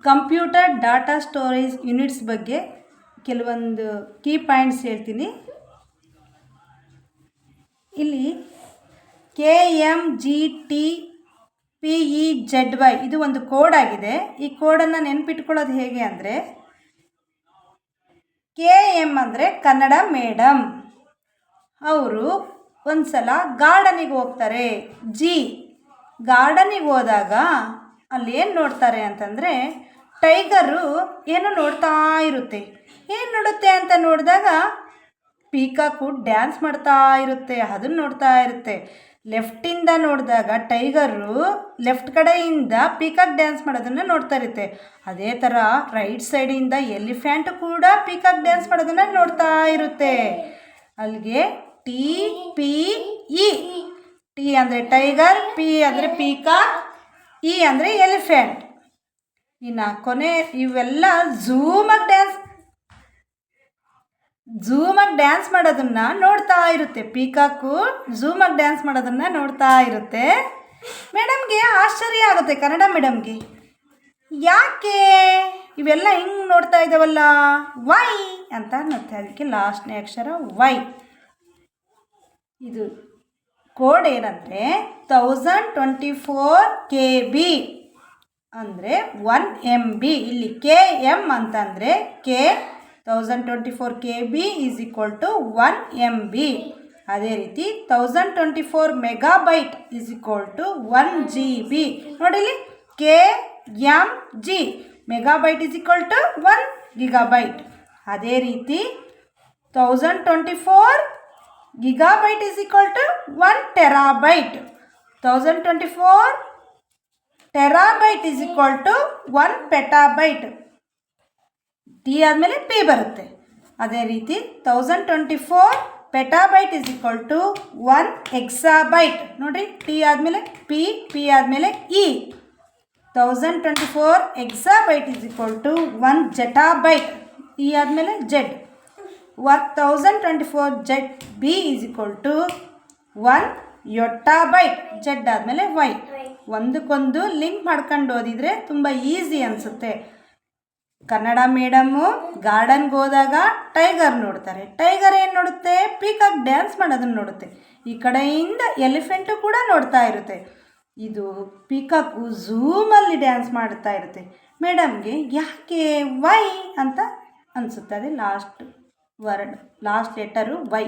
Computer data storage units ಬಗ್ಗೆ ಕೆಲವೊಂದು key points ಹೇಳ್ತೀನಿ. ಇಲ್ಲಿ KMGTPEZY ಇದು ಒಂದು ಕೋಡ್ ಆಗಿದೆ. ಈ ಕೋಡನ್ನು ನೆನಪಿಟ್ಕೊಳ್ಳೋದು ಹೇಗೆ ಅಂದರೆ, KM ಅಂದರೆ ಕನ್ನಡ ಮೇಡಮ್, ಅವರು ಒಂದು ಸಲ ಗಾರ್ಡನಿಗೆ ಹೋಗ್ತಾರೆ. ಗಾರ್ಡನಿಗೆ ಹೋದಾಗ ಅಲ್ಲಿ ಏನು ನೋಡ್ತಾರೆ ಅಂತಂದರೆ, ಟೈಗರು ಏನೋ ನೋಡ್ತಾ ಇರುತ್ತೆ. ಏನು ನೋಡುತ್ತೆ ಅಂತ ನೋಡಿದಾಗ ಪೀಕಾಕು ಡ್ಯಾನ್ಸ್ ಮಾಡ್ತಾ ಇರುತ್ತೆ, ಅದನ್ನು ನೋಡ್ತಾ ಇರುತ್ತೆ. ಲೆಫ್ಟಿಂದ ನೋಡಿದಾಗ ಟೈಗರು ಲೆಫ್ಟ್ ಕಡೆಯಿಂದ ಪೀಕಾಕ್ ಡ್ಯಾನ್ಸ್ ಮಾಡೋದನ್ನು ನೋಡ್ತಾ ಇರುತ್ತೆ. ಅದೇ ಥರ ರೈಟ್ ಸೈಡಿಂದ ಎಲಿಫೆಂಟ್ ಕೂಡ ಪೀಕಾಕ್ ಡ್ಯಾನ್ಸ್ ಮಾಡೋದನ್ನು ನೋಡ್ತಾ ಇರುತ್ತೆ. ಅಲ್ಲಿಗೆ TPE, T ಅಂದರೆ ಟೈಗರ್, P ಅಂದರೆ ಪೀಕಾಕ್, E ಅಂದರೆ ಎಲಿಫೆಂಟ್. ಇನ್ನು ಕೊನೆ ಇವೆಲ್ಲ ಝೂಮಾಗಿ ಡ್ಯಾನ್ಸ್ ಮಾಡೋದನ್ನು ನೋಡ್ತಾ ಇರುತ್ತೆ. ಪೀಕಾಕು ಝೂಮಾಗಿ ಡ್ಯಾನ್ಸ್ ಮಾಡೋದನ್ನು ನೋಡ್ತಾ ಇರುತ್ತೆ. ಮೇಡಮ್ಗೆ ಆಶ್ಚರ್ಯ ಆಗುತ್ತೆ, ಕನ್ನಡ ಮೇಡಮ್ಗೆ, ಯಾಕೆ ಇವೆಲ್ಲ ಹಿಂಗೆ ನೋಡ್ತಾ ಇದ್ದಾವಲ್ಲ, ವೈ ಅಂತ ಅನ್ನುತ್ತೆ. ಅದಕ್ಕೆ ಲಾಸ್ಟ್ನೇ ಅಕ್ಷರ ವೈ. ಇದು ಕೋಡ್ ಏನಂದರೆ 1024 KB ಅಂದರೆ 1 MB. ಇಲ್ಲಿ KM ಅಂತಂದರೆ K 1024 KB is equal to 1 MB. ಅದೇ ರೀತಿ 1024 megabyte is equal to 1 GB. ನೋಡಿಲಿ, KMG megabyte is equal to 1 gigabyte. ಅದೇ ರೀತಿ 1024 gigabyte is equal to 1 terabyte. 1024 terabyte is equal to 1 petabyte. T ಆದಮೇಲೆ P ಬರುತ್ತೆ. ಅದೇ ರೀತಿ 1024 petabyte is equal to 1 exabyte. ನೋಡಿ, ಟಿ ಆದಮೇಲೆ ಪಿ ಆದಮೇಲೆ E. 1024 exabyte is equal to 1 zettabyte. E ಆದಮೇಲೆ Z. 1024 Z B is equal to 1 yottabyte. Z ಆದಮೇಲೆ Y. ಒಂದಕ್ಕೊಂದು ಲಿಂಕ್ ಮಾಡ್ಕೊಂಡು ಓದಿದರೆ ತುಂಬ ಈಸಿ ಅನಿಸುತ್ತೆ. ಕನ್ನಡ ಮೇಡಮ್ಮು ಗಾರ್ಡನ್ಗೆ ಹೋದಾಗ ಟೈಗರ್ ನೋಡ್ತಾರೆ. ಟೈಗರ್ ಏನು ನೋಡುತ್ತೆ? ಪೀಕಾಕ್ ಡ್ಯಾನ್ಸ್ ಮಾಡೋದನ್ನು ನೋಡುತ್ತೆ. ಈ ಕಡೆಯಿಂದ ಎಲಿಫೆಂಟು ಕೂಡ ನೋಡ್ತಾ ಇರುತ್ತೆ. ಇದು ಪೀಕಾಕು ಝೂಮಲ್ಲಿ ಡ್ಯಾನ್ಸ್ ಮಾಡ್ತಾ ಇರುತ್ತೆ. ಮೇಡಮ್ಗೆ ಯಾಕೆ ವೈ ಅಂತ ಅನಿಸುತ್ತದೆ. Last letter Y.